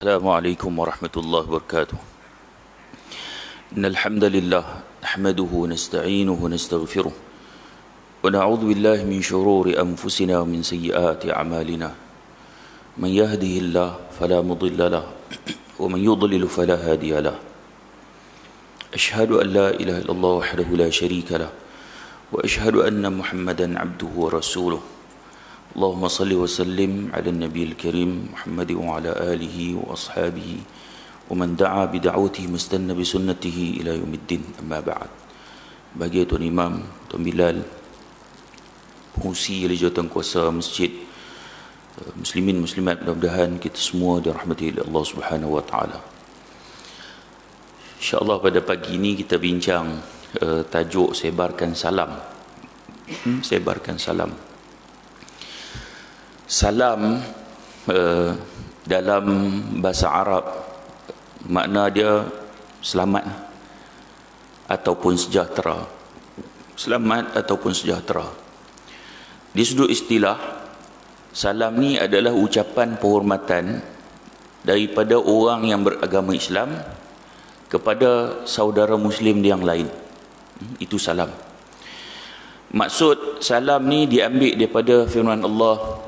Assalamualaikum warahmatullahi wabarakatuh. Innal hamdalillah nahmaduhu wa nasta'inuhu wa nastaghfiruh wa na'udzu billahi min shururi anfusina wa min sayyiati a'malina. Man yahdihillahu fala mudilla lahu wa man yudlil fala hadiya lahu. Ashhadu an la ilaha illallah wahdahu la sharika lahu wa ashhadu anna Muhammadan 'abduhu wa rasuluh. Allahumma salli wa sallim ala nabiyil karim Muhammad wa ala alihi wa ashabihi wa man da'a bi da'watihi mustanna bi sunnatihi ila yaumiddin, amma ba'd. Bagi Tuan Imam, Tuan Bilal, pengurusi oleh jawatan kuasa masjid, muslimin muslimat, mudah-mudahan kita semua dirahmati oleh Allah Subhanahu wa taala. Insya-Allah pada pagi ini kita bincang tajuk sebarkan salam. Sebarkan salam. Salam dalam bahasa Arab makna dia selamat ataupun sejahtera. Selamat ataupun sejahtera. Di sudut istilah, salam ni adalah ucapan penghormatan daripada orang yang beragama Islam kepada saudara Muslim yang lain. Itu salam. Maksud salam ni diambil daripada firman Allah,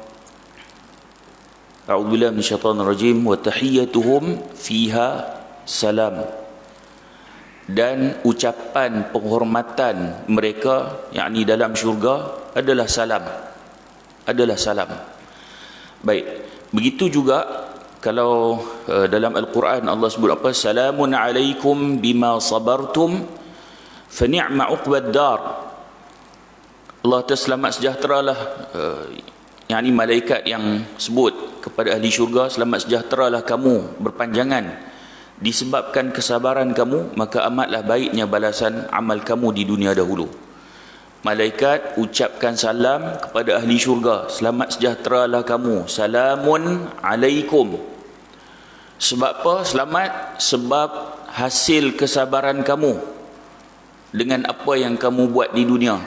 A'udzubillahi minasyaitonir rajim, wa tahiyyatuhum fiha salam. Dan ucapan penghormatan mereka, yakni dalam syurga, adalah salam. Adalah salam. Baik, begitu juga kalau dalam Al-Quran Allah sebut apa? Salamun alaikum bima sabartum fa ni'ma uqbad dar. Allah terselamat sejahteralah, yakni malaikat yang sebut kepada ahli syurga, selamat sejahteralah kamu berpanjangan disebabkan kesabaran kamu, maka amatlah baiknya balasan amal kamu di dunia dahulu. Malaikat ucapkan salam kepada ahli syurga, selamat sejahteralah kamu, salamun alaikum. Sebab apa selamat? Sebab hasil kesabaran kamu dengan apa yang kamu buat di dunia.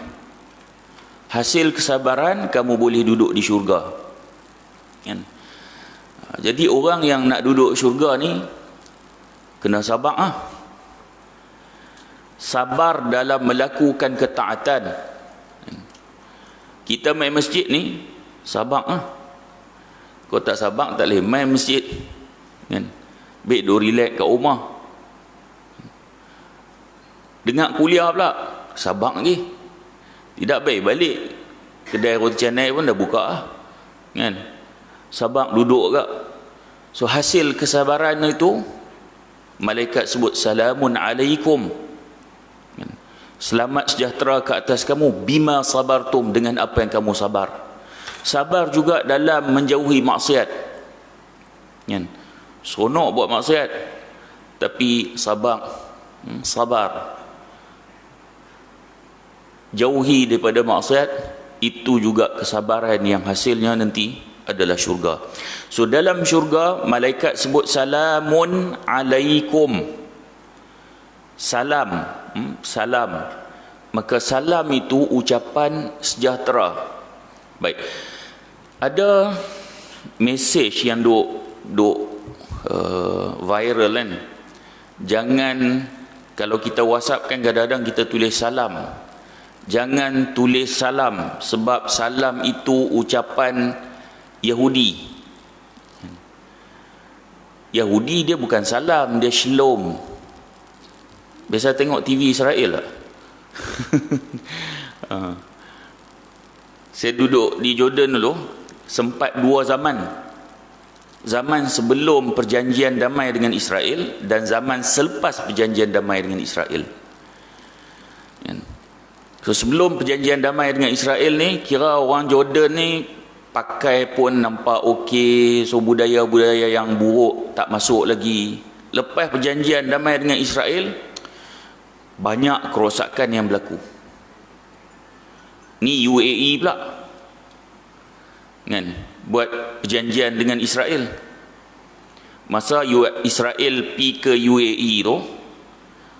Hasil kesabaran kamu boleh duduk di syurga. Kan? Jadi orang yang nak duduk syurga ni kena sabar. Sabar dalam melakukan ketaatan. Kita main masjid ni sabar. Kau tak sabar tak boleh main masjid. Kan? Baik duk relax kat rumah. Dengar kuliah pula sabar lagi. Tidak baik balik kedai roti canai pun dah buka kan. Sabar duduk agak. So hasil kesabaran itu malaikat sebut salamun alaikum. Selamat sejahtera ke atas kamu bima sabartum, dengan apa yang kamu sabar. Sabar juga dalam menjauhi maksiat. Kan? Seronok buat maksiat tapi sabar. Sabar. Jauhi daripada maksiat, itu juga kesabaran yang hasilnya nanti adalah syurga. So dalam syurga malaikat sebut salamun alaikum. Salam, salam. Maka salam itu ucapan sejahtera. Baik. Ada mesej yang duk viral kan. Jangan, kalau kita WhatsApp kan kadang-kadang kita tulis salam. Jangan tulis salam, sebab salam itu ucapan Yahudi. Yahudi dia bukan salam, dia shalom. Biasa tengok TV Israel tak? Saya duduk di Jordan dulu, sempat dua zaman. Zaman sebelum perjanjian damai dengan Israel dan zaman selepas perjanjian damai dengan Israel. So sebelum perjanjian damai dengan Israel ni, kira orang Jordan ni pakai pun nampak okey, so budaya-budaya yang buruk tak masuk lagi. Lepas perjanjian damai dengan Israel, banyak kerosakan yang berlaku. Ni UAE pula kan, buat perjanjian dengan Israel. Masa Israel pi ke UAE tu,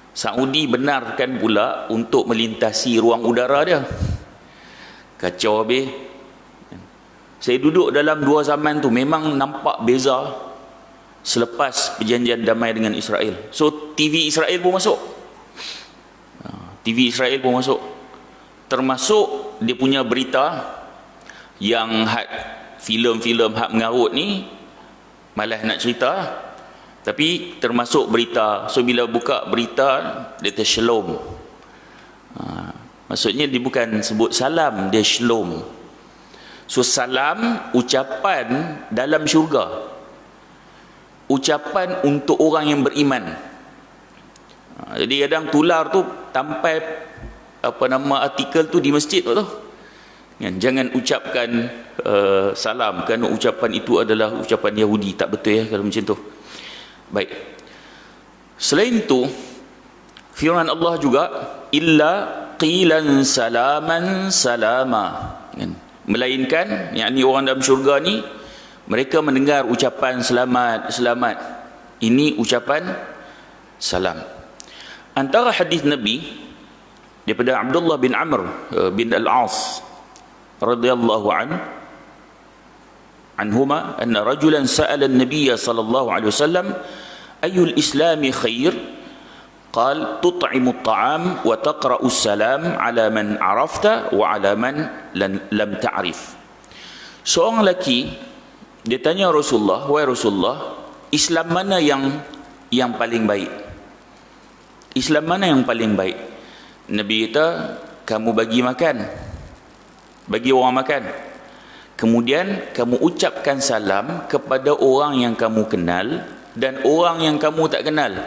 Saudi benarkan pula untuk melintasi ruang udara dia. Kacau habis. Saya duduk dalam dua zaman tu, memang nampak beza. selepas perjanjian damai dengan Israel. So TV Israel pun masuk. TV Israel pun masuk. Termasuk dia punya berita yang filem-filem hak mengarut ni malas nak cerita, tapi termasuk berita. So bila buka berita dia kata shalom. Maksudnya dia bukan sebut salam, dia shalom. So salam ucapan dalam syurga, ucapan untuk orang yang beriman. Jadi kadang tular tu tampai artikel tu di masjid tu. Jangan ucapkan salam kerana ucapan itu adalah ucapan Yahudi. Tak betul kalau macam tu. Baik. Selain itu, firman Allah juga, illa qilan salaman salama. Melainkan, yakni orang dalam syurga ni, mereka mendengar ucapan selamat, selamat. Ini ucapan salam. Antara hadis Nabi daripada Abdullah bin Amr bin Al-As radhiyallahu anhuma anna rajulan sa'ala an-nabiy sallallahu alaihi wasallam ayyul islami khair qal tut'imu at-ta'am wa taqra'u as-salam ala man 'arafta wa ala man lam ta'rif. Seorang lelaki dia tanya Rasulullah, wahai Rasulullah, Islam mana yang paling baik? Islam mana yang paling baik? Nabi kata, kamu bagi makan, bagi orang makan, kemudian kamu ucapkan salam kepada orang yang kamu kenal dan orang yang kamu tak kenal.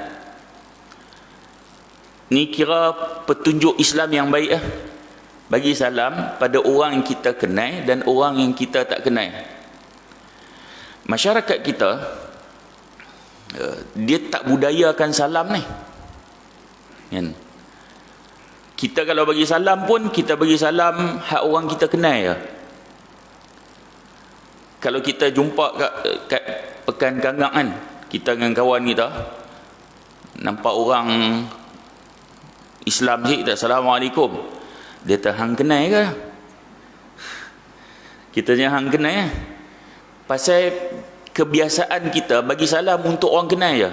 Ni kira petunjuk Islam yang baik lah. Bagi salam pada orang yang kita kenal dan orang yang kita tak kenal. Masyarakat kita dia tak budayakan salam ni. Kita kalau bagi salam pun kita bagi salam hak orang kita kenal je. Kalau kita jumpa kat Pekan Ganggang kan, kita dengan kawan kita nampak orang Islam sikit, Assalamualaikum, dia tak hang kenal ke? Kita jangan hang kenal. Pasal kebiasaan kita bagi salam untuk orang kenal je.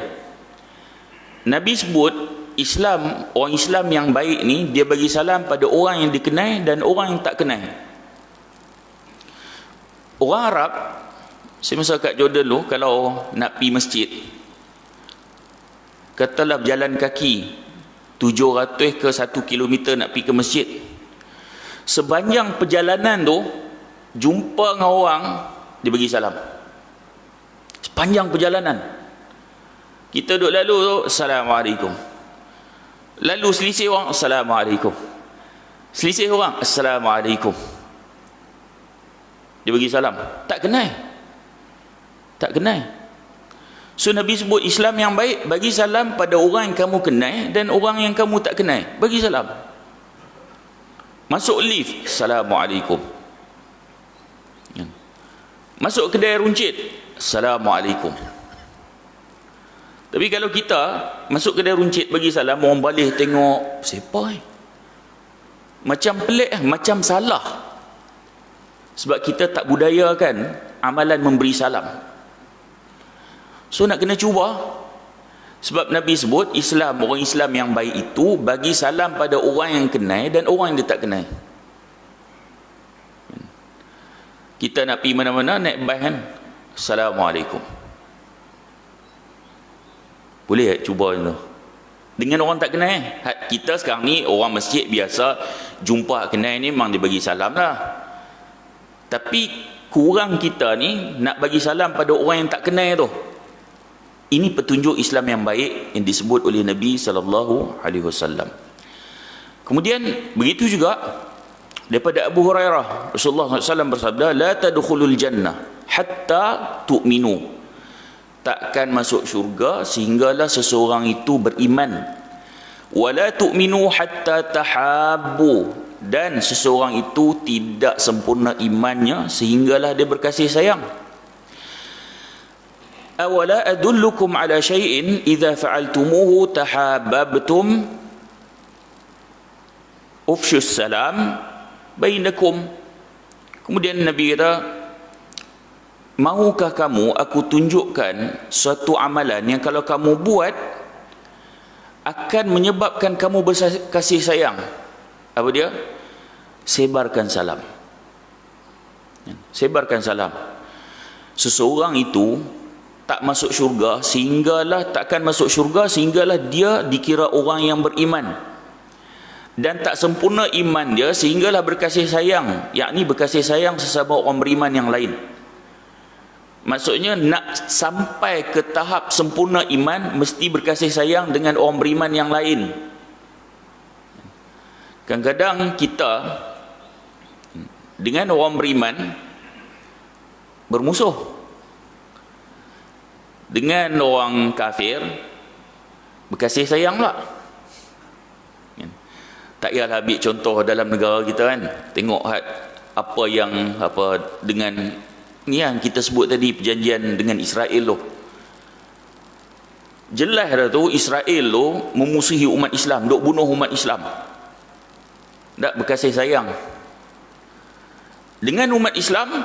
Nabi sebut Islam, orang Islam yang baik ni dia bagi salam pada orang yang dikenal dan orang yang tak kenal. Orang Arab, saya masa kat Jordan dulu, kalau nak pergi masjid, katalah berjalan kaki 700 ke 1 kilometer nak pergi ke masjid, sepanjang perjalanan tu jumpa dengan orang, dia bagi salam sepanjang perjalanan. Kita duduk lalu tu, Assalamualaikum. Lalu selisih orang, Assalamualaikum. Selisih orang, Assalamualaikum. Dia bagi salam. Tak kenal. Tak kenal. So Nabi sebut Islam yang baik, bagi salam pada orang yang kamu kenal dan orang yang kamu tak kenal. Bagi salam. Masuk lift, Assalamualaikum. Masuk kedai runcit, Assalamualaikum. Tapi kalau kita masuk kedai runcit bagi salam, orang balik tengok, siapa ni? Macam pelik, macam salah. Sebab kita tak budayakan amalan memberi salam. So nak kena cuba. Sebab Nabi sebut Islam, orang Islam yang baik itu bagi salam pada orang yang kenal dan orang yang dia tak kenal. Kita nak pergi mana-mana naik bas kan, Assalamualaikum. Boleh tak cuba tu dengan orang tak kenal? Kita sekarang ni orang masjid biasa, jumpa kenal ni memang dia bagi salam lah. Tapi kurang kita ni nak bagi salam pada orang yang tak kenal tu. Ini petunjuk Islam yang baik yang disebut oleh Nabi SAW. Kemudian begitu juga daripada Abu Hurairah, Rasulullah SAW bersabda, la tadkhulul jannah hatta tu'minu. Takkan masuk syurga sehinggalah seseorang itu beriman. Wala tu'minu hatta tahabbu. Dan seseorang itu tidak sempurna imannya sehinggalah dia berkasih sayang. Awala adullukum ala syai'in idza fa'altumuhu tahabbabtum ufshus salam bainakum. Kemudian Nabi kata, Mahukah kamu aku tunjukkan suatu amalan yang kalau kamu buat akan menyebabkan kamu berkasih sayang? Apa dia? Sebarkan salam. Sebarkan salam. Seseorang itu tak masuk syurga takkan masuk syurga sehinggalah dia dikira orang yang beriman, dan tak sempurna iman dia sehinggalah berkasih sayang, yakni berkasih sayang sesama orang beriman yang lain. Maksudnya nak sampai ke tahap sempurna iman mesti berkasih sayang dengan orang beriman yang lain. Kadang-kadang kita dengan orang beriman bermusuh, dengan orang kafir berkasih sayang pula. Tak payahlah ambil contoh dalam negara kita kan. Tengok apa dengan ni yang kita sebut tadi, perjanjian dengan Israel tu. Jelas dah tu Israel tu memusuhi umat Islam, duk bunuh umat Islam. Tak berkasih sayang. Dengan umat Islam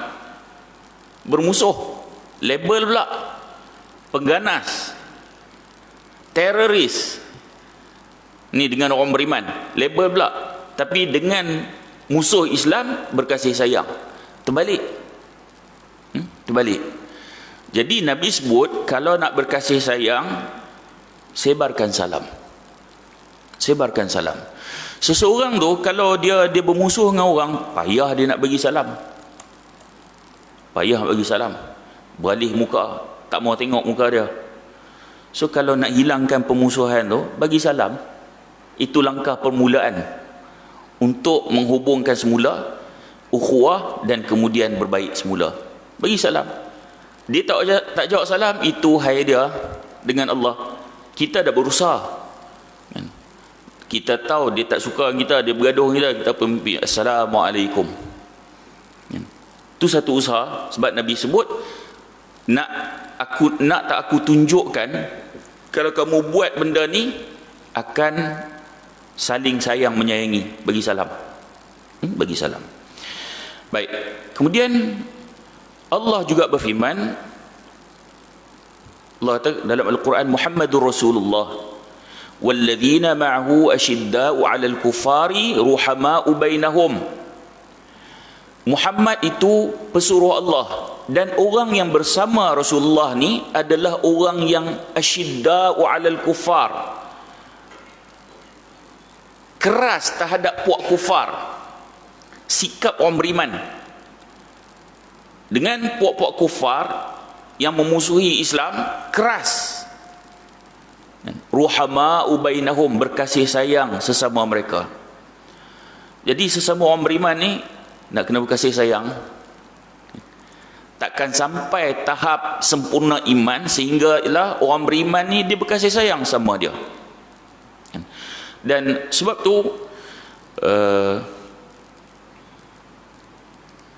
bermusuh, label pula pengganas, teroris. Ni dengan orang beriman, label pula. Tapi dengan musuh Islam berkasih sayang. Terbalik. Terbalik. Jadi Nabi sebut kalau nak berkasih sayang, sebarkan salam. Sebarkan salam. Seseorang tu kalau dia bermusuh dengan orang, payah dia nak bagi salam. Payah bagi salam. Beralih muka, tak mau tengok muka dia. So kalau nak hilangkan permusuhan tu, bagi salam. Itu langkah permulaan untuk menghubungkan semula ukhuwah dan kemudian berbaik semula. Bagi salam. Dia tak jawab salam, itu hai dia dengan Allah. Kita dah berusaha. Kita tahu dia tak suka kita, dia bergaduh kita pun Assalamualaikum. Itu satu usaha. Sebab Nabi sebut nak tak aku tunjukkan kalau kamu buat benda ni akan saling sayang menyayangi. Bagi salam. Bagi salam. Baik. Kemudian Allah juga berfirman, Allah dalam Al-Quran, Muhammadur Rasulullah walladzina ma'ahu asyidda'u 'alal kufari ruhama'u bainahum. Muhammad itu pesuruh Allah, dan orang yang bersama Rasulullah ni adalah orang yang asyidda'u 'alal kufar, keras terhadap puak kufar. Sikap orang beriman dengan puak-puak kufar yang memusuhi Islam keras. Ruhama'u bainahum, berkasih sayang sesama mereka. Jadi sesama orang beriman ni nak kena berkasih sayang. Takkan sampai tahap sempurna iman sehingga ialah orang beriman ni dia berkasih sayang sama dia. Dan sebab tu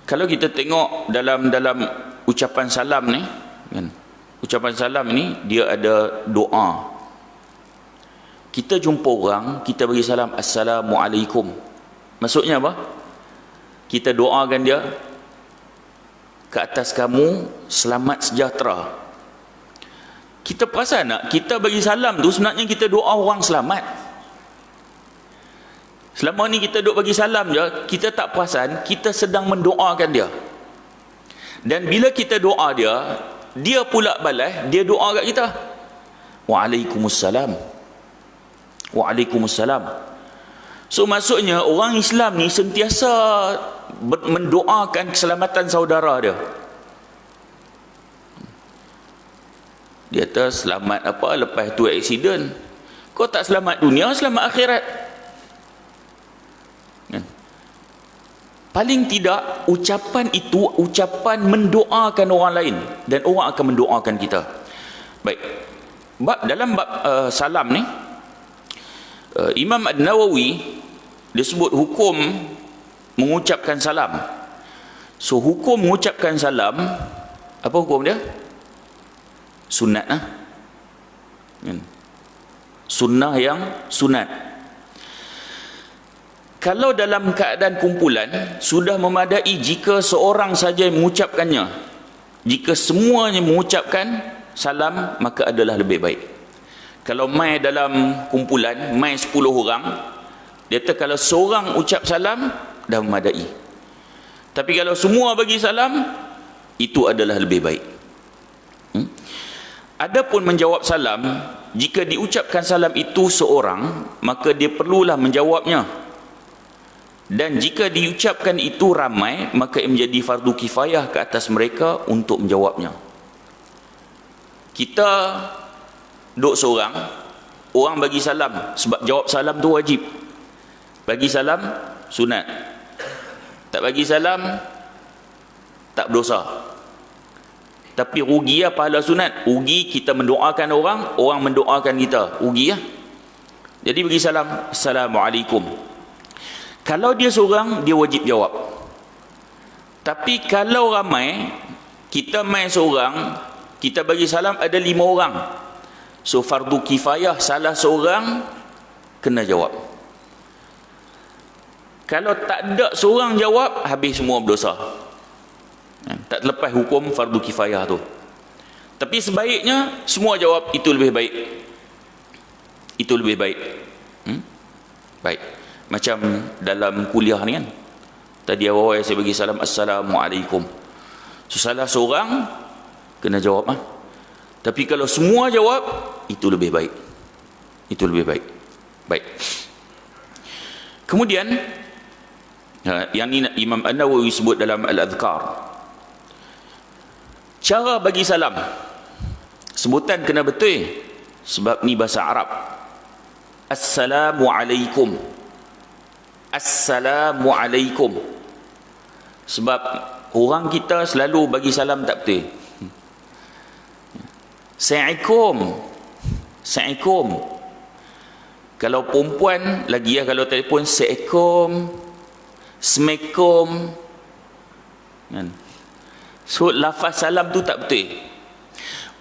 kalau kita tengok dalam ucapan salam ni kan, ucapan salam ni dia ada doa. Kita jumpa orang, kita bagi salam Assalamualaikum. Maksudnya apa? Kita doakan dia, ke atas kamu selamat sejahtera. Kita perasan tak? Kita bagi salam tu sebenarnya kita doa orang selamat. Selama ni kita duk bagi salam je, kita tak perasan kita sedang mendoakan dia. Dan bila kita doa dia, dia pula balas, dia doa kat kita. Waalaikumsalam. Waalaikumsalam. So maksudnya orang Islam ni sentiasa mendoakan keselamatan saudara dia. Dia kata selamat apa lepas tu aksiden. Kau tak selamat dunia, selamat akhirat. Paling tidak ucapan itu ucapan mendoakan orang lain, dan orang akan mendoakan kita. Baik. Dalam bab salam ni, Imam An-Nawawi dia sebut hukum mengucapkan salam. So hukum mengucapkan salam, apa hukum dia? Sunat lah. Sunnah yang sunat. Kalau dalam keadaan kumpulan sudah memadai jika seorang saja mengucapkannya, Jika semuanya mengucapkan salam, maka adalah lebih baik. Kalau mai dalam kumpulan, mai 10 orang, dia kata kalau seorang ucap salam, dah memadai. Tapi kalau semua bagi salam, itu adalah lebih baik. Adapun menjawab salam, jika diucapkan salam itu seorang, maka dia perlulah menjawabnya. Dan jika diucapkan itu ramai, maka ia menjadi fardu kifayah ke atas mereka untuk menjawabnya. Kita duduk seorang, orang bagi salam, sebab jawab salam tu wajib. Bagi salam sunat. Tak bagi salam tak berdosa. Tapi rugi lah pahala sunat. Rugi kita mendoakan orang, orang mendoakan kita. Rugi lah. Jadi bagi salam, Assalamualaikum. Kalau dia seorang, dia wajib jawab. Tapi kalau ramai, kita main seorang, kita bagi salam ada 5 orang. So fardu kifayah, salah seorang kena jawab. Kalau tak ada seorang jawab, habis semua berdosa. Tak terlepas hukum fardu kifayah tu. Tapi sebaiknya semua jawab, itu lebih baik. Itu lebih baik. Baik. Macam dalam kuliah ni kan, tadi awal saya bagi salam Assalamualaikum. So salah seorang kena jawab lah. Tapi kalau semua jawab, itu lebih baik. Itu lebih baik. Baik. Kemudian yang ni Imam An-Nawawi sebut dalam Al-Adhkar, cara bagi salam, sebutan kena betul, sebab ni bahasa Arab. Assalamualaikum. Assalamualaikum. Sebab orang kita selalu bagi salam tak betul. Assalamualaikum. Assalamualaikum. Kalau perempuan lagi ya, kalau telefon Assalamualaikum. Assalamualaikum. Kan? So lafaz salam tu tak betul.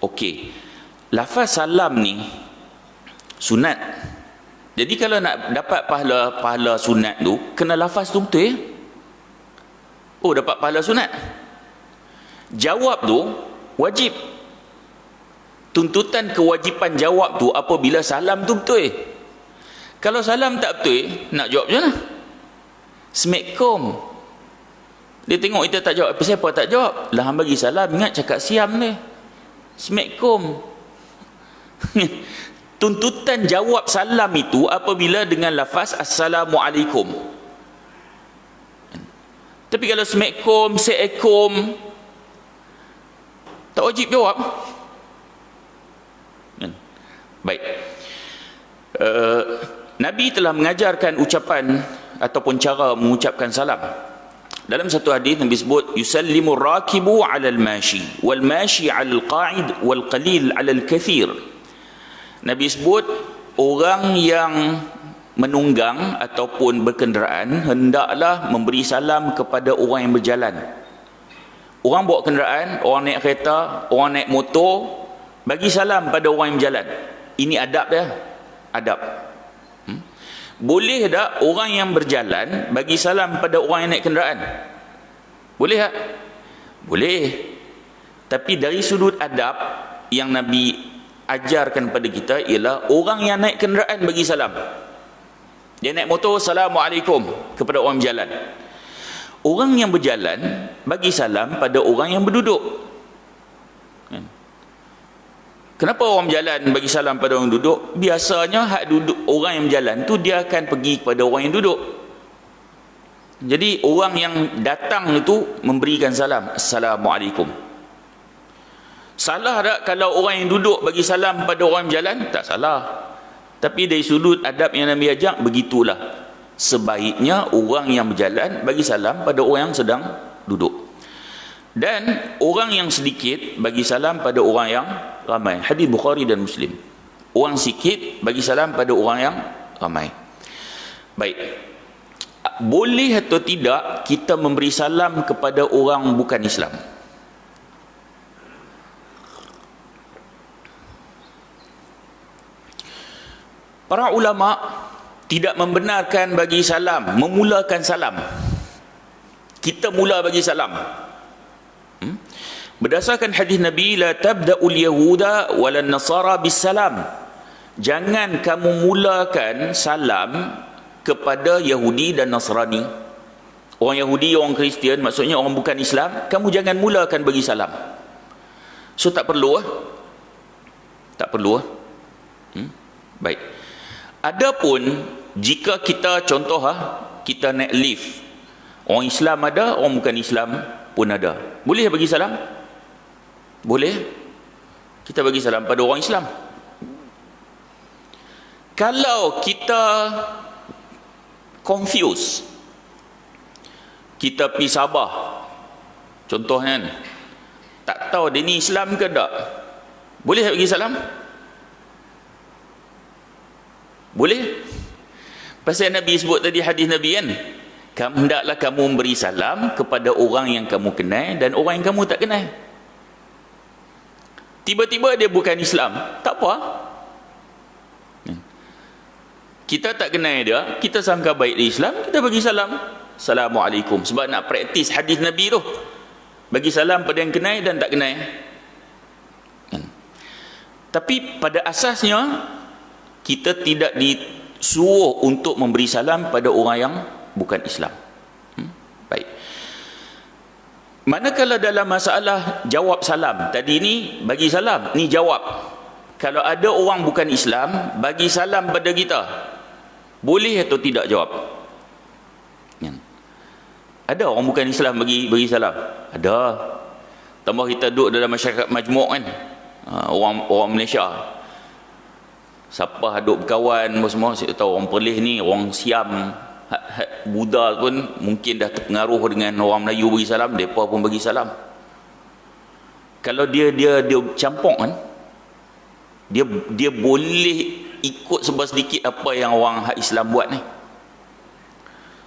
Okey. Lafaz salam ni sunat. Jadi kalau nak dapat pahala sunat tu, kena lafaz tu betul ya? Oh, dapat pahala sunat. Jawab tu wajib. Tuntutan kewajipan jawab tu apabila salam tu betul. Kalau salam tak betul, nak jawab macam mana? Assalamualaikum. Dia tengok kita tak jawab, siapa tak jawab? Lah hang bagi salam, ingat cakap siam ni. Assalamualaikum. Tuntutan jawab salam itu apabila dengan lafaz Assalamualaikum. Tapi kalau Assalamualaikum, Assalamualaikum, tak wajib jawab. Baik. Nabi telah mengajarkan ucapan ataupun cara mengucapkan salam. Dalam satu hadis Nabi sebut, yusallimu rakibu 'ala al-mashi wal mashi 'ala al-qa'id wal qalil 'ala al-kathir. Nabi sebut orang yang menunggang ataupun berkenderaan hendaklah memberi salam kepada orang yang berjalan. Orang bawa kenderaan, orang naik kereta, orang naik motor, bagi salam pada orang yang berjalan. Ini adab dia. Adab. Boleh tak orang yang berjalan bagi salam pada orang yang naik kenderaan? Boleh tak? Boleh. Tapi dari sudut adab yang Nabi ajarkan pada kita ialah orang yang naik kenderaan bagi salam. Dia naik motor, Assalamualaikum kepada orang berjalan. Orang yang berjalan bagi salam pada orang yang berduduk. Kenapa orang berjalan bagi salam pada orang duduk? Biasanya hak duduk orang yang berjalan tu dia akan pergi kepada orang yang duduk. Jadi orang yang datang itu memberikan salam, Assalamualaikum. Salah tak kalau orang yang duduk bagi salam pada orang yang berjalan? Tak salah. Tapi dari sudut adab yang Nabi ajak, begitulah. Sebaiknya orang yang berjalan bagi salam pada orang yang sedang duduk. Dan orang yang sedikit bagi salam pada orang yang ramai. Hadis Bukhari dan Muslim. Orang sikit bagi salam pada orang yang ramai. Baik. Boleh atau tidak kita memberi salam kepada orang bukan Islam? Para ulama tidak membenarkan bagi salam, memulakan salam. Kita mula bagi salam. Berdasarkan hadis Nabi, la tabda'ul yahuda walan nasara bisalam. Jangan kamu mulakan salam kepada Yahudi dan Nasrani. Orang Yahudi, orang Kristian, maksudnya orang bukan Islam, kamu jangan mulakan bagi salam. So tak perlu tak perlu Baik. Adapun jika kita contoh kita naik lift, orang Islam ada, orang bukan Islam pun ada, boleh bagi salam? Boleh. Kita bagi salam pada orang Islam. Kalau kita confuse, kita pergi Sabah contohnya, tak tahu dia ni Islam ke tak, boleh bagi salam? Boleh. Pasal Nabi sebut tadi, hadis Nabi kan, hendaklah kamu memberi salam kepada orang yang kamu kenal dan orang yang kamu tak kenal. Tiba-tiba dia bukan Islam, tak apa, kita tak kenal dia, kita sangka baik dia Islam, kita bagi salam, Assalamualaikum. Sebab nak praktis hadis Nabi tu, bagi salam pada yang kenal dan tak kenal. Tapi pada asasnya kita tidak disuruh untuk memberi salam pada orang yang bukan Islam. Baik. Manakala dalam masalah jawab salam, tadi ni bagi salam, ni jawab. Kalau ada orang bukan Islam bagi salam pada kita, boleh atau tidak jawab? Ada orang bukan Islam bagi salam? Ada. Tambah kita duduk dalam masyarakat majmuk kan, orang Malaysia, siapa duduk berkawan semua, saya tahu orang Perlis ni, orang Siam, Buddha pun mungkin dah terpengaruh dengan orang Melayu bagi salam, mereka pun bagi salam. Kalau dia campur kan, dia boleh ikut sebab sedikit apa yang orang Islam buat ni.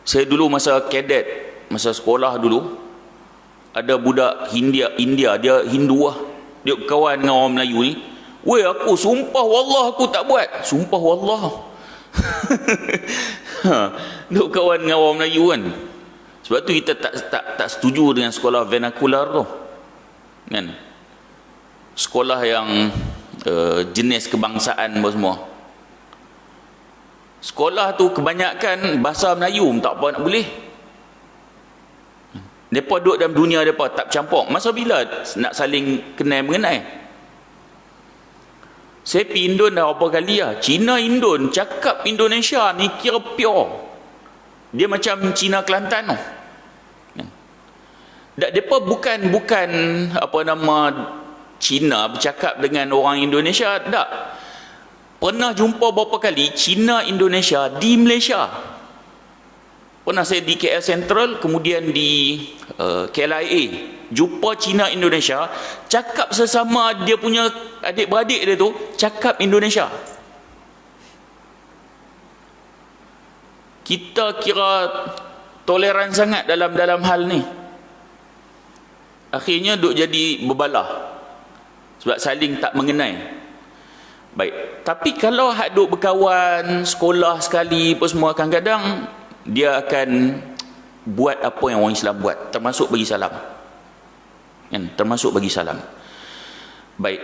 Saya dulu masa kadet, masa sekolah dulu, ada budak India, dia Hindu dia kawan dengan orang Melayu ni. Weh, aku sumpah wallah aku tak buat. Sumpah wallah. Duk kawan dengan orang Melayu kan. Sebab tu kita tak setuju dengan sekolah vernacular tu kan, sekolah yang jenis kebangsaan semua. Sekolah tu kebanyakan bahasa Melayu, tak apa nak boleh. Mereka duduk dalam dunia mereka, tak campur. Masa bila nak saling kenal mengenai? Saya pergi Indon dah berapa kali Cina Indon, cakap Indonesia ni kira pure. Dia macam Cina Kelantan tu. Mereka bukan apa nama Cina bercakap dengan orang Indonesia, tak. Pernah jumpa berapa kali Cina Indonesia di Malaysia. Pernah saya di KL Central, kemudian di KLIA, jumpa Cina Indonesia, cakap sesama dia punya adik-beradik dia tu, cakap Indonesia. Kita kira toleran sangat dalam hal ni. Akhirnya duk jadi berbalah sebab saling tak mengenai. Baik, tapi kalau hak duk berkawan, sekolah sekali apa semua, kadang-kadang dia akan buat apa yang orang Islam buat, termasuk bagi salam kan, termasuk bagi salam. Baik,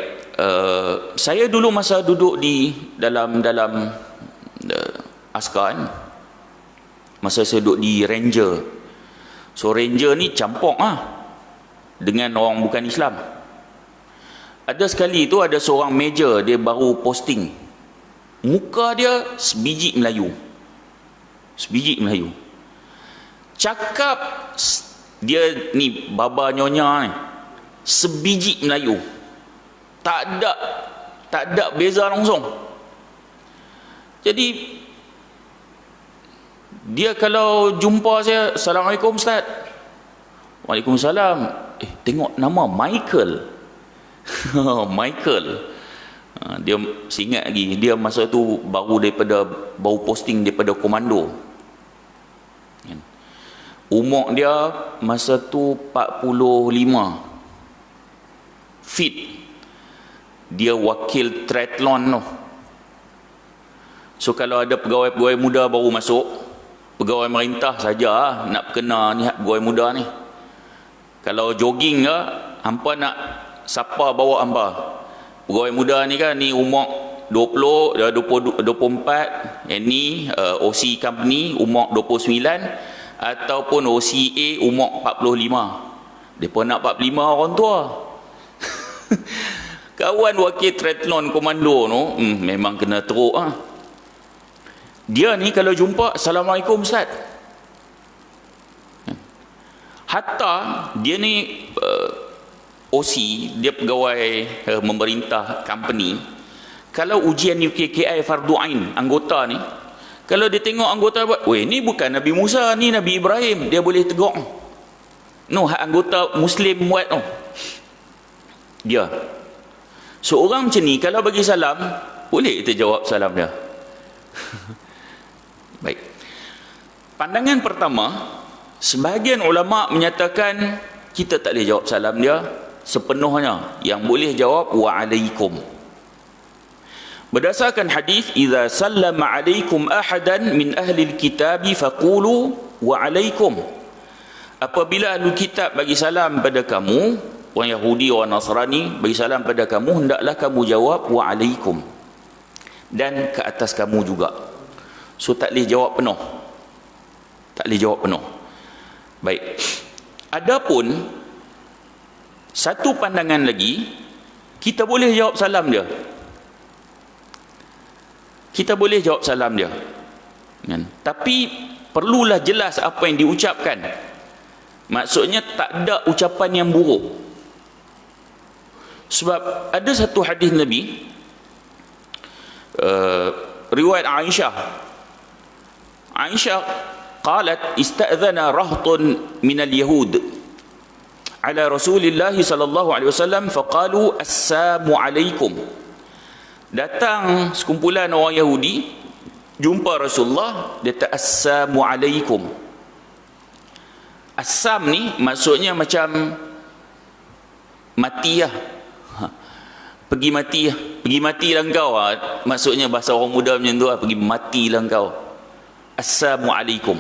saya dulu masa duduk di dalam askar kan, masa saya duduk di ranger, so ranger ni campur dengan orang bukan Islam. Ada sekali tu ada seorang major, dia baru posting, muka dia sebiji Melayu, cakap dia ni baba nyonya ni sebiji Melayu, tak ada beza langsung. Jadi dia kalau jumpa saya, Assalamualaikum Ustaz. Waalaikumsalam. Tengok nama Michael. Michael. Dia ingat lagi, dia masa tu baru posting daripada komando. Umur dia masa tu 45 fit. Dia wakil triathlon tu. So kalau ada pegawai-pegawai muda baru masuk, pegawai merintah saja nak kena ni pegawai muda ni. Kalau jogging ke, hampa nak siapa bawa hampa? Pegawai muda ni kan, ni umur 20, 24, yang ni OC company umur 29, ataupun OCA umur 45. Depa nak 45 orang tua. Kawan wakil triathlon komando tu memang kena teruk ah. Dia ni kalau jumpa, Assalamualaikum Ustaz. Hatta dia ni OC, dia pegawai memerintah company. Kalau ujian UKKI fardu ain anggota ni, kalau dia tengok anggota buat, weh ni bukan Nabi Musa, ni Nabi Ibrahim, dia boleh tegur. No, hak anggota Muslim buat tu. Dia. So orang macam ni kalau bagi salam, boleh kita jawab salam dia. Baik. Pandangan pertama, sebahagian ulama menyatakan kita tak boleh jawab salam dia sepenuhnya. Yang boleh jawab wa'alaikum. Berdasarkan hadis, idza sallama alaikum ahadan min ahli alkitab faqulu wa'alaikum. Apabila ahli kitab bagi salam pada kamu, orang Yahudi, orang Nasrani bagi salam pada kamu, hendaklah kamu jawab wa'alaikum, dan ke atas kamu juga. So tak boleh jawab penuh. Tak boleh jawab penuh. Baik. Adapun satu pandangan lagi, kita boleh jawab salam dia. Kita boleh jawab salam dia. Tapi perlulah jelas apa yang diucapkan. Maksudnya tak ada ucapan yang buruk. Sebab ada satu hadis Nabi, riwayat Aisyah qalat ista'dhana rahtun minal yahud ala Rasulillah sallallahu alaihi wasallam faqalu assalamu alaikum. Datang sekumpulan orang Yahudi jumpa Rasulullah, dia kata assalamu alaikum. Assam ni maksudnya macam mati lah. Pergi mati lah. Pergi mati lah engkau lah. Maksudnya bahasa orang muda macam tu lah. Pergi mati lah engkau. Assalamualaikum.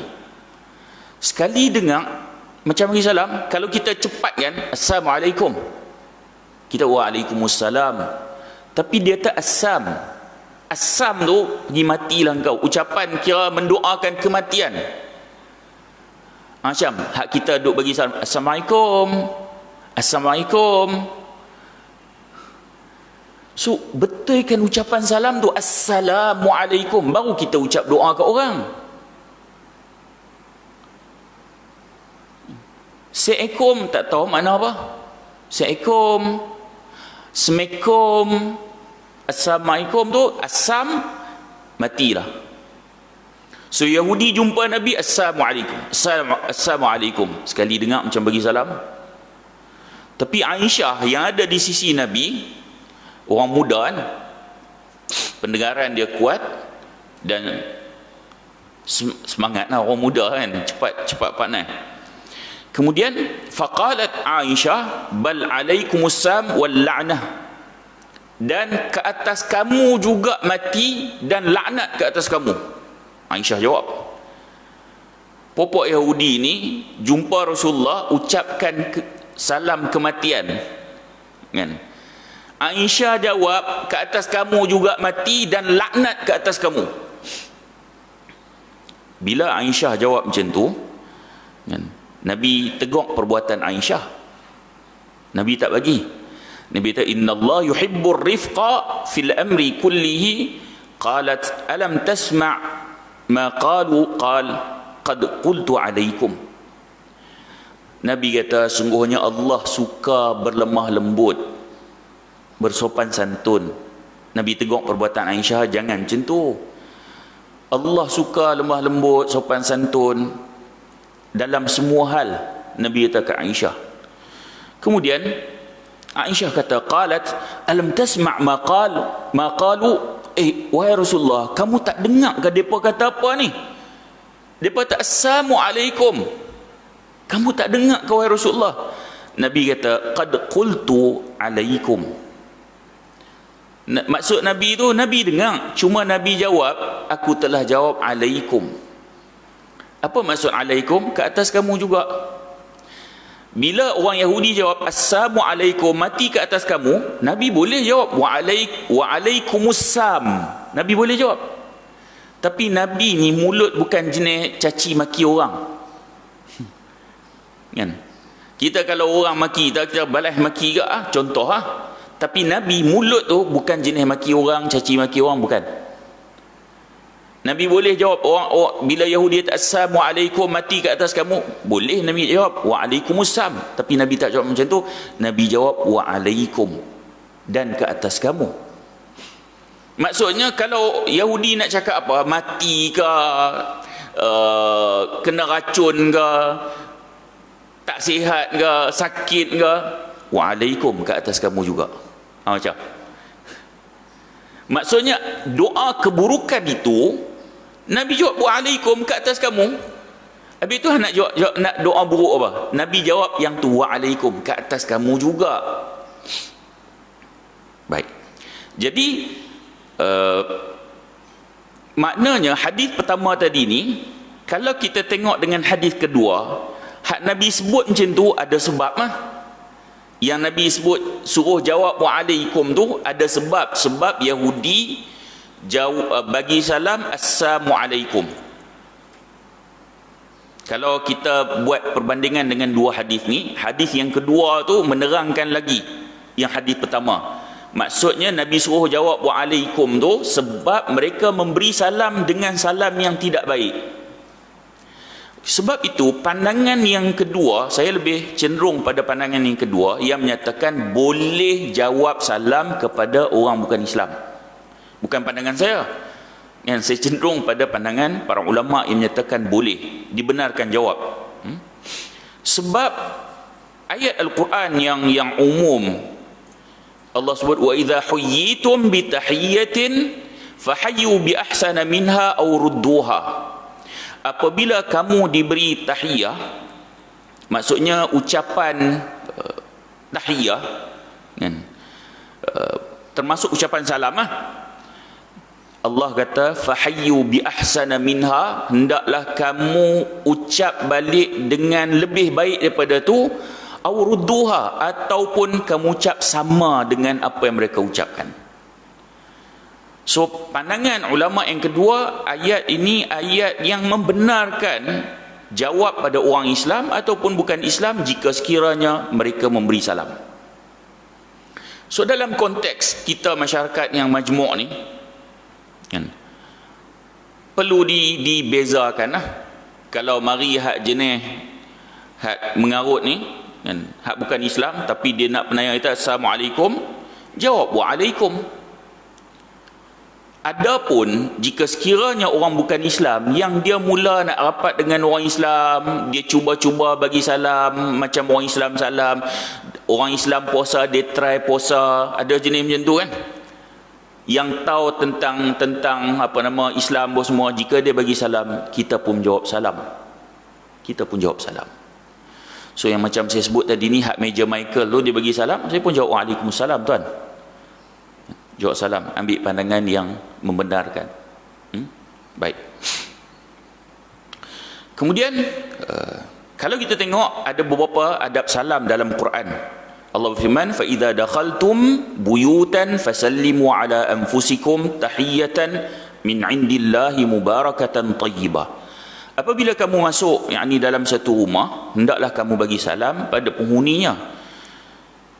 Sekali dengar macam bagi salam, kalau kita cepat kan, Assalamualaikum, kita Waalaikumsalam. Tapi dia tak assam. Assam tu pergi mati lah engkau. Ucapan kira mendoakan kematian. Macam hak kita duk bagi salam, Assalamualaikum, Assalamualaikum. So betulkan ucapan salam tu Assalamualaikum, baru kita ucap doa ke orang. Seekom tak tahu makna apa. Seekom, Semekom, Assalamualaikum tu assam, matilah. So Yahudi jumpa Nabi, Assalamualaikum, Assalamualaikum. Sekali dengar macam bagi salam. Tapi Aisyah yang ada di sisi Nabi, orang muda kan, pendengaran dia kuat dan semangatlah orang muda kan, cepat pandai. Kemudian faqalat Aisyah bal alaikumussalam wal la'nah, dan ke atas kamu juga mati dan laknat ke atas kamu. Aisyah jawab. Popok Yahudi ni jumpa Rasulullah, ucapkan salam kematian kan. Aisyah jawab, ke atas kamu juga mati dan laknat ke atas kamu. Bila Aisyah jawab macam tu kan, Nabi tegur perbuatan Aisyah. Nabi tak bagi. Nabi kata innallaha yuhibbur rifqa fil amri kullihi. Qalat alam tasma' ma qalu qal qad qultu alaikum. Nabi kata sungguhnya Allah suka berlemah lembut, bersopan santun. Nabi tegur perbuatan Aisyah, jangan macam tu. Allah suka lemah lembut, sopan santun dalam semua hal. Nabi kata ke Aisyah. Kemudian Aisyah kata qalat alam tasma' ma qalu, wahai Rasulullah, kamu tak dengar ke depa kata apa ni? Depa tak Assalamualaikum, kamu tak dengar ke wahai Rasulullah? Nabi kata qad qultu alaikum. Maksud Nabi tu, Nabi dengar, cuma Nabi jawab, aku telah jawab alaikum. Apa maksud alaikum? Ke atas kamu juga. Bila orang Yahudi jawab Assalamualaikum, mati ke atas kamu, Nabi boleh jawab Wa'alaikumussalam. Nabi boleh jawab. Tapi Nabi ni mulut bukan jenis caci maki orang. Kan? Kita kalau orang maki kita balas maki ke contoh Tapi Nabi mulut tu bukan jenis maki orang, caci maki orang, bukan. Nabi boleh jawab orang bila Yahudi kata Assalamualaikum, mati ke atas kamu, boleh Nabi jawab Wa'alaikumussalam. Tapi Nabi tak jawab macam tu. Nabi jawab Wa'alaikum, dan ke atas kamu. Maksudnya kalau Yahudi nak cakap apa, mati ke, kena racun ke, tak sihat ke, sakit ke, Wa'alaikum, ke atas kamu juga. Macam maksudnya doa keburukan itu Nabi jawab Wa'alaikum, ke atas kamu. Habis tu nak jawab nak doa buruk apa? Nabi jawab yang tu Wa'alaikum, ke atas kamu juga. Baik. Jadi maknanya hadis pertama tadi ni, kalau kita tengok dengan hadis kedua, hak Nabi sebut macam tu ada sebab Yang Nabi sebut suruh jawab Wa'alaikum tu ada sebab. Sebab Yahudi bagi salam Assalamualaikum. Kalau kita buat perbandingan dengan dua hadis ni, hadis yang kedua tu menerangkan lagi yang hadis pertama. Maksudnya Nabi suruh jawab Wa'alaikum tu sebab mereka memberi salam dengan salam yang tidak baik. Sebab itu pandangan yang kedua, saya lebih cenderung pada pandangan yang kedua yang menyatakan boleh jawab salam kepada orang bukan Islam. Bukan pandangan saya. Yang saya cenderung pada pandangan para ulama yang menyatakan boleh, dibenarkan jawab. Sebab ayat Al-Quran yang umum, Allah sebut wa idza huyyitum bi tahiyyatin fahayyu bi ahsana minha aw rudduha. Apabila kamu diberi tahiyah, maksudnya ucapan tahiyah kan, termasuk ucapan salam Allah kata fahayyu bi ahsana minha, hendaklah kamu ucap balik dengan lebih baik daripada tu, au rudduha, ataupun kamu ucap sama dengan apa yang mereka ucapkan. So pandangan ulama yang kedua, ayat ini ayat yang membenarkan jawab pada orang Islam ataupun bukan Islam jika sekiranya mereka memberi salam. So dalam konteks kita masyarakat yang majmuk ni kan, perlu dibezakan kalau mari hak jenis hak mengarut ni kan, hak bukan Islam tapi dia nak penayang kita Assalamualaikum, jawab Wa'alaikum. Adapun jika sekiranya orang bukan Islam yang dia mula nak rapat dengan orang Islam, dia cuba-cuba bagi salam macam orang Islam salam, orang Islam puasa dia try puasa, ada jenis macam tu kan, yang tahu tentang apa nama Islam semua, jika dia bagi salam kita pun jawab salam, kita pun jawab salam. So yang macam saya sebut tadi ni, hak meja Michael tu dia bagi salam, saya pun jawab Waalaikumsalam tuan, jawab salam, ambil pandangan yang membenarkan. Baik. Kemudian kalau kita tengok ada beberapa adab salam dalam Quran. Allah berfirman fa idza dakhaltum buyutan fasallimu ala anfusikum tahiyatan min indillahi mubarakatan thayyibah. Apabila kamu masuk yakni dalam satu rumah, hendaklah kamu bagi salam pada penghuninya.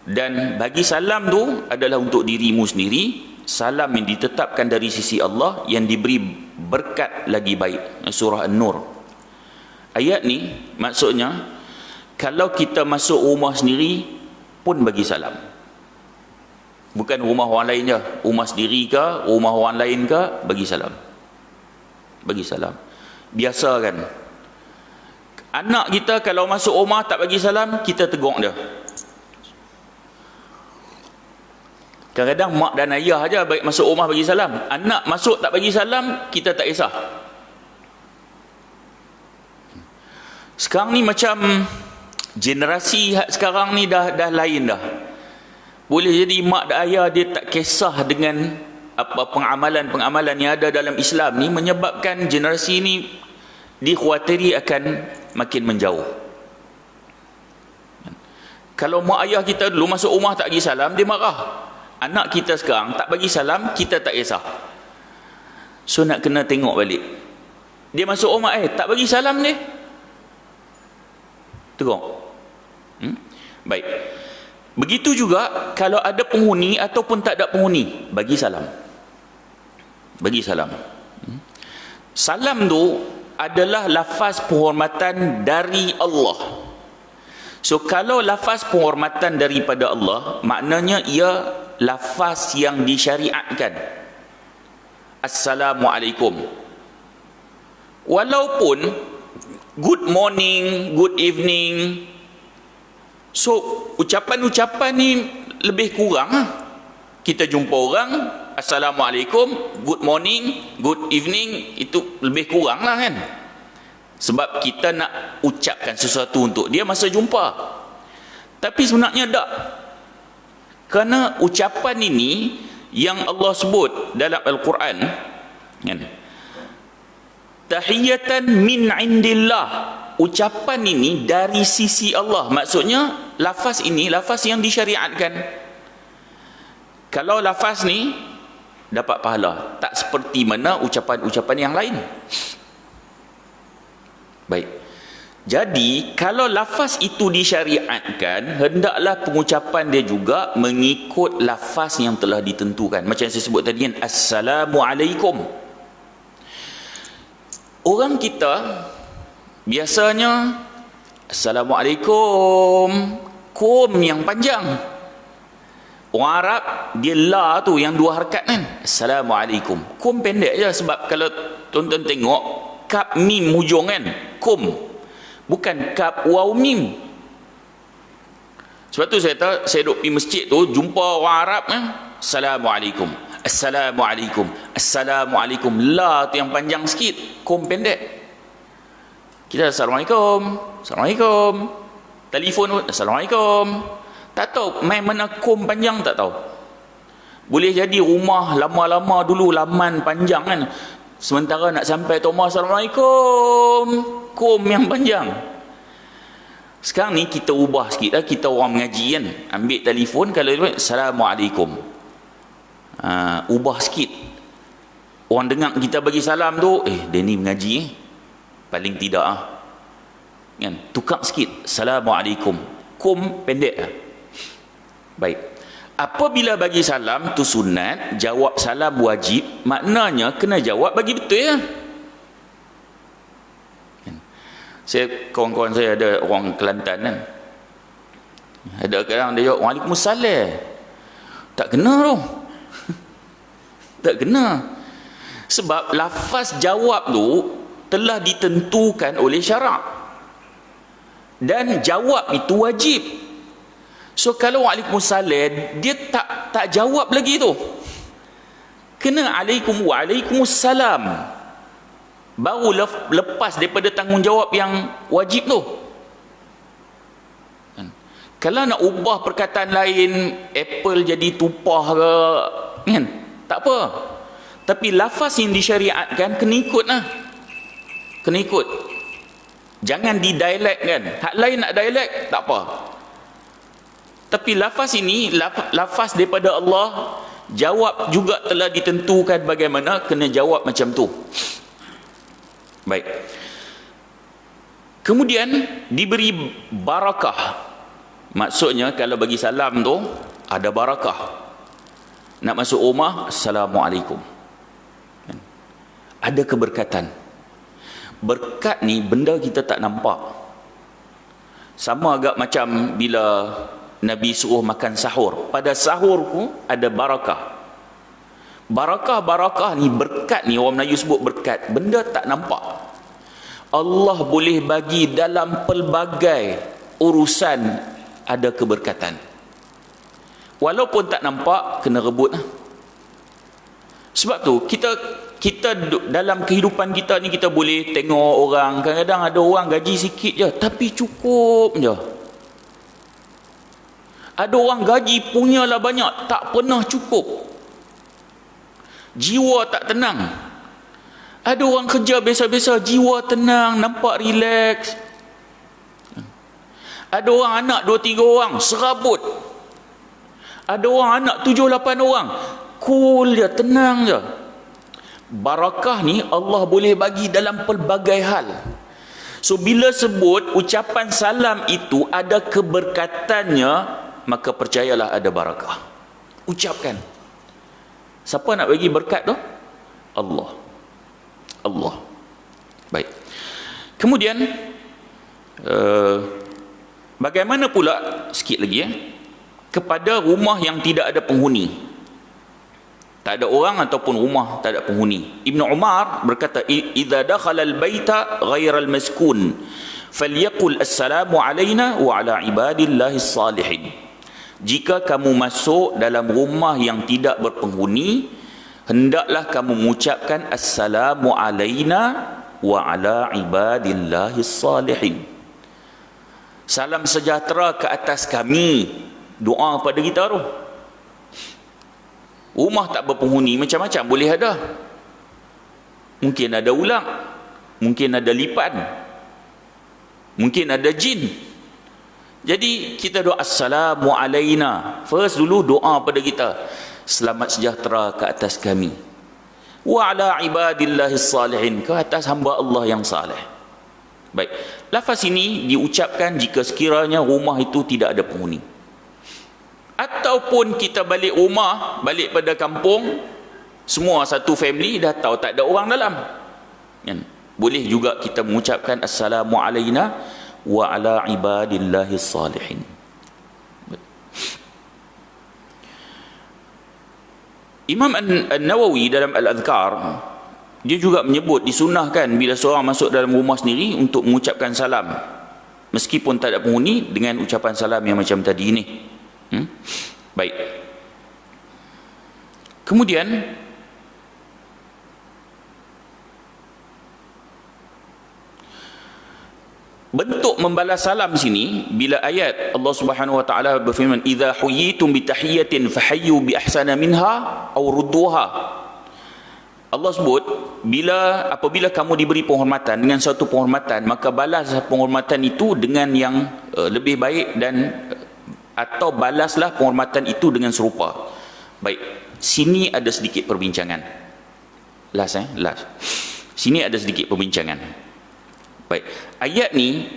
Dan bagi salam tu adalah untuk dirimu sendiri, salam yang ditetapkan dari sisi Allah yang diberi berkat lagi baik. Surah An-Nur. Ayat ni maksudnya kalau kita masuk rumah sendiri pun bagi salam. Bukan rumah orang lain je, rumah sendiri ke, rumah orang lain ke, bagi salam. Bagi salam. Biasa kan. Anak kita kalau masuk rumah tak bagi salam, kita tegur dia. Kadang-kadang mak dan ayah aja baik masuk rumah bagi salam. Anak masuk tak bagi salam, kita tak kisah. Sekarang ni macam generasi sekarang ni dah lain dah. Boleh jadi mak dan ayah dia tak kisah dengan apa pengamalan yang ada dalam Islam ni, menyebabkan generasi ni dikhawatiri akan makin menjauh. Kalau mak ayah kita dulu masuk rumah tak bagi salam, dia marah. Anak kita sekarang tak bagi salam, kita tak kisah. So nak kena tengok balik. Dia masuk rumah, tak bagi salam dia. Tengok. Baik. Begitu juga kalau ada penghuni ataupun tak ada penghuni, bagi salam. Bagi salam. Salam tu adalah lafaz penghormatan dari Allah. So kalau lafaz penghormatan daripada Allah, maknanya ia lafaz yang disyariatkan. Assalamualaikum. Walaupun good morning, good evening, so ucapan-ucapan ni lebih kurang. Kita jumpa orang, Assalamualaikum, good morning, good evening, itu lebih kurang lah kan. Sebab kita nak ucapkan sesuatu untuk dia masa jumpa. Tapi sebenarnya tak. Kerana ucapan ini yang Allah sebut dalam Al-Quran, kan? Tahiyatan min indillah. Ucapan ini dari sisi Allah. Maksudnya lafaz ini lafaz yang disyariatkan. Kalau lafaz ni dapat pahala, tak seperti mana ucapan-ucapan yang lain. Baik. Jadi kalau lafaz itu disyariatkan, hendaklah pengucapan dia juga mengikut lafaz yang telah ditentukan. Macam yang saya sebut tadi kan, Assalamualaikum. Orang kita biasanya Assalamualaikum, kum yang panjang. Orang Arab dia la tu yang 2 harakat kan. Assalamualaikum. Kum pendek je, sebab kalau tuan-tuan tengok kap mim hujung kan, kum, bukan kap waw mim. Sebab tu saya duduk pergi masjid tu, jumpa orang Arab kan, Assalamualaikum, Assalamualaikum, Assalamualaikum. La tu yang panjang sikit, kum pendek. Kita Assalamualaikum, Assalamualaikum. Telefon tu Assalamualaikum. Tak tahu main mana kum panjang, tak tahu. Boleh jadi rumah lama-lama dulu laman panjang kan, sementara nak sampai rumah Assalamualaikum, kum yang panjang. Sekarang ni kita ubah sikit lah. Kita orang mengaji kan, ambil telefon, kalau Assalamualaikum, ubah sikit. Orang dengar kita bagi salam tu, dia ni mengaji paling tidak kan, tukar sikit, Assalamualaikum, kum pendek lah. Baik. Apabila bagi salam tu sunat, jawab salam wajib, maknanya kena jawab bagi betul ya. Saya, kawan-kawan saya ada orang Kelantan kan, ada kadang dia jawab Waalaikumsalam, tak kena tu. Tak kena. Sebab lafaz jawab tu telah ditentukan oleh syarak, dan jawab itu wajib. So kalau Waalaikumsalam, dia tak jawab lagi tu, kena Waalaikumsalam, baru lepas daripada tanggungjawab yang wajib tu. Kalau nak ubah perkataan lain, apple jadi tupah ke kan, tak apa. Tapi lafaz yang disyariatkan kena ikut lah, kena ikut. Jangan di dialek kan, hak lain nak dialek tak apa, tapi lafaz ini lafaz daripada Allah, jawab juga telah ditentukan bagaimana kena jawab macam tu. Baik. Kemudian diberi barakah. Maksudnya kalau bagi salam tu ada barakah. Nak masuk rumah, Assalamualaikum, ada keberkatan. Berkat ni benda kita tak nampak. Sama agak macam bila Nabi suruh makan sahur. Pada sahur pun ada barakah. Barakah ni, berkat ni, orang Melayu sebut berkat, benda tak nampak. Allah boleh bagi dalam pelbagai urusan ada keberkatan. Walaupun tak nampak, kena rebut lah. Sebab tu kita dalam kehidupan kita ni, kita boleh tengok orang, kadang-kadang ada orang gaji sikit je tapi cukup je. Ada orang gaji punyalah banyak, tak pernah cukup, jiwa tak tenang. Ada orang kerja biasa-biasa, jiwa tenang, nampak relax. Ada orang anak 2-3 orang, serabut. Ada orang anak 7-8 orang, cool je, tenang je. Barakah ni Allah boleh bagi dalam pelbagai hal. So bila sebut ucapan salam itu ada keberkatannya, maka percayalah ada barakah. Ucapkan. Siapa nak bagi berkat tu? Allah. Allah. Baik. Kemudian bagaimana pula, sikit lagi kepada rumah yang tidak ada penghuni, tak ada orang ataupun rumah tak ada penghuni. Ibn Umar berkata, idza dakhala al-baita ghayra al-maskun falyaqul assalamu alayna wa ala ibadillahi salihin. Jika kamu masuk dalam rumah yang tidak berpenghuni, hendaklah kamu mengucapkan assalamu alayna wa ala ibadillahi salihin. Salam sejahtera ke atas kami, doa pada kita tu. Rumah tak berpenghuni macam-macam boleh ada. Mungkin ada ulang, mungkin ada lipan, mungkin ada jin. Jadi kita doa assalamu alayna. First dulu doa pada kita, selamat sejahtera ke atas kami. Wa ala ibadillahi salihin, ke atas hamba Allah yang saleh. Baik, lafaz ini diucapkan jika sekiranya rumah itu tidak ada penghuni. Ataupun kita balik rumah, balik pada kampung, semua satu family dah tahu tak ada orang dalam, boleh juga kita mengucapkan assalamu alayna wa ala ibadillahi salihin. Imam An-Nawawi dalam Al-Adhkar, dia juga menyebut disunnahkan bila seorang masuk dalam rumah sendiri untuk mengucapkan salam meskipun tak ada penghuni dengan ucapan salam yang macam tadi ini. Baik. Kemudian bentuk membalas salam sini, bila ayat Allah Subhanahu wa taala berfirman idza huyitum bi tahiyatin fahayyu bi ahsana minha aw rudduha. Allah sebut apabila kamu diberi penghormatan dengan suatu penghormatan, maka balas penghormatan itu dengan yang lebih baik, dan atau balaslah penghormatan itu dengan serupa. Baik, sini ada sedikit perbincangan. Last. Sini ada sedikit perbincangan. Baik, ayat ni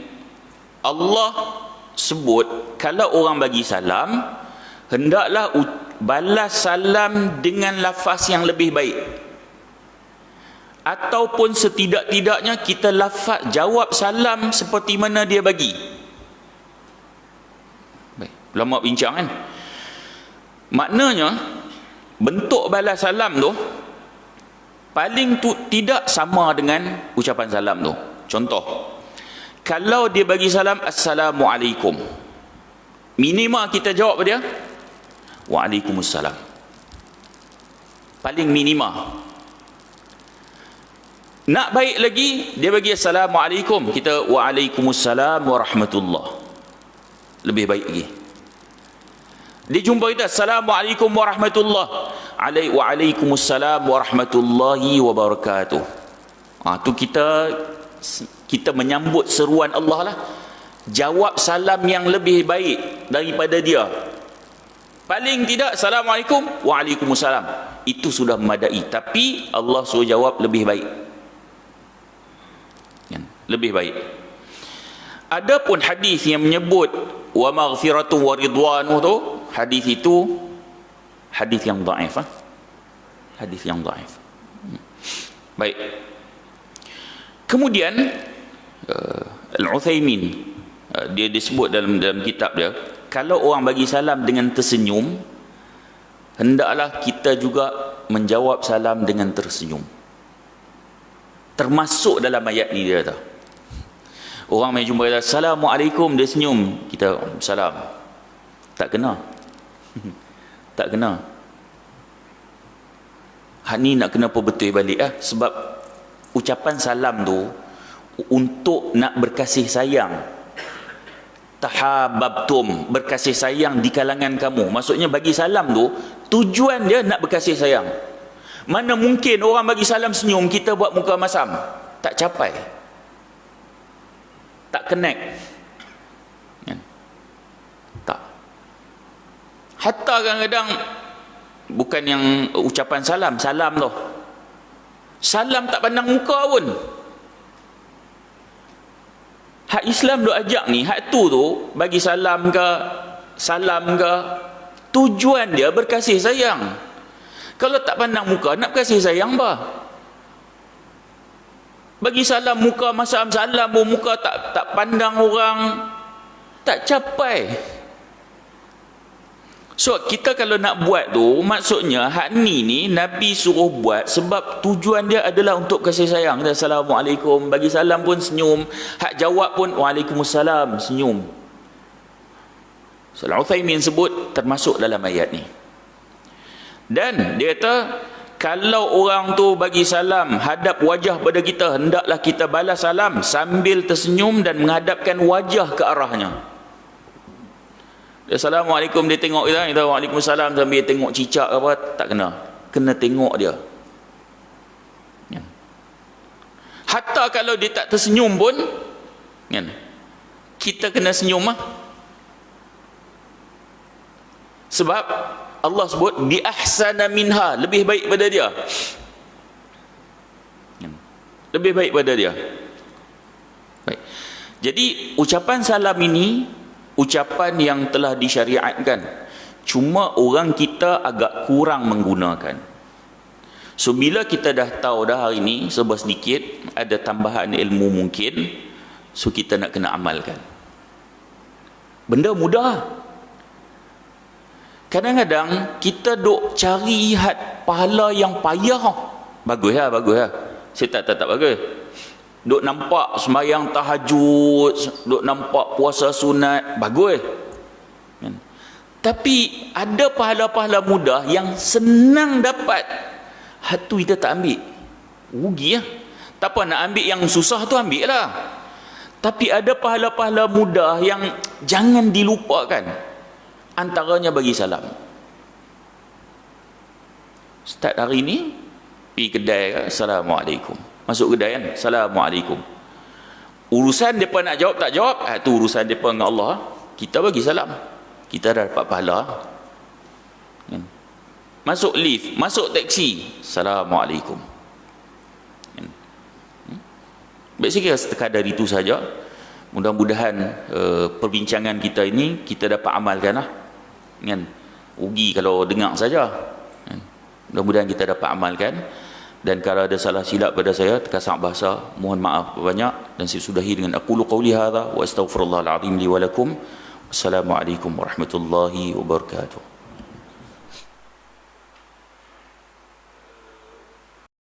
Allah sebut kalau orang bagi salam, hendaklah balas salam dengan lafaz yang lebih baik. Ataupun setidak-tidaknya kita lafaz jawab salam seperti mana dia bagi. Ulama bincang kan, maknanya bentuk balas salam tu paling tidak sama dengan ucapan salam tu. Contoh, kalau dia bagi salam assalamualaikum, minimal kita jawab dia waalaikumsalam, paling minimal. Nak baik lagi, dia bagi assalamualaikum, kita waalaikumsalam warahmatullah, lebih baik lagi. Dia jumpa kita assalamualaikum warahmatullah, waalaikumsalam warahmatullahi wabarakatuh. Tu kita menyambut seruan Allah lah, jawab salam yang lebih baik daripada dia. Paling tidak assalamualaikum waalaikumsalam, itu sudah memadai. Tapi Allah suruh jawab lebih baik, lebih baik. Adapun hadis yang menyebut wa maghfiratu wa ridwanu tu, hadis itu hadis yang dhaif. Hadis yang dhaif. Baik. Kemudian Al-Uthaymin dia disebut dalam kitab dia, kalau orang bagi salam dengan tersenyum, hendaklah kita juga menjawab salam dengan tersenyum. Termasuk dalam ayat ni dia kata, orang main jumpa kita assalamualaikum, dia senyum, kita salam, tak kena. Tak kena. Hak ni nak kena perbetul balik sebab ucapan salam tu untuk nak berkasih sayang. Tahabbtum, berkasih sayang di kalangan kamu. Maksudnya bagi salam tu tujuan dia nak berkasih sayang. Mana mungkin orang bagi salam senyum, kita buat muka masam, tak capai, tak connect. Hatta kadang-kadang bukan yang ucapan salam tu. Salam tak pandang muka pun. Hak Islam duk ajak ni, hak tu bagi salam ke, tujuan dia berkasih sayang. Kalau tak pandang muka, nak berkasih sayang apa? Bagi salam muka, masa salam pun muka tak pandang orang, tak capai. So kita kalau nak buat tu, maksudnya hak ni Nabi suruh buat sebab tujuan dia adalah untuk kasih sayang. Assalamualaikum, bagi salam pun senyum, hak jawab pun waalaikumsalam, senyum. So Al-Uthaymin sebut termasuk dalam ayat ni. Dan dia kata kalau orang tu bagi salam hadap wajah pada kita, hendaklah kita balas salam sambil tersenyum dan menghadapkan wajah ke arahnya. Assalamualaikum, dia tengok kita waalaikumsalam sambil tengok cicak apa, tak kena tengok dia. Hatta kalau dia tak tersenyum pun kita kena senyum sebab Allah sebut bi ahsana minha, lebih baik pada dia, lebih baik pada dia. Baik. Jadi ucapan salam ini ucapan yang telah disyariatkan, cuma orang kita agak kurang menggunakan. So bila kita dah tahu dah hari ni serba sedikit ada tambahan ilmu mungkin, so kita nak kena amalkan. Benda mudah. Kadang-kadang kita duk cari pahala yang payah. Bagus lah. Saya tak bagus. Duk nampak sembahyang tahajud, duk nampak puasa sunat, bagus. Tapi ada pahala-pahala mudah yang senang dapat, hatu kita tak ambil, rugi lah. Tak apa, nak ambil yang susah tu ambil lah. Tapi ada pahala-pahala mudah yang jangan dilupakan. Antaranya bagi salam. Start hari ni pergi kedai, Assalamualaikum. Masuk kedai kan, Assalamualaikum. Urusan mereka nak jawab tak jawab, itu urusan mereka dengan Allah. Kita bagi salam, kita dah dapat pahala. Masuk lift, masuk taksi, Assalamualaikum. Baik, saya kira sekadar itu saja. Mudah-mudahan perbincangan kita ini kita dapat amalkan lah. Rugi kalau dengar saja. Mudah-mudahan kita dapat amalkan. Dan kalau ada salah silap pada saya, terkasar bahasa, mohon maaf banyak. Dan saya sudahi dengan aqulu qawli hadha wa astaghfirullahal azim li wa lakum. Assalamualaikum warahmatullahi wabarakatuh.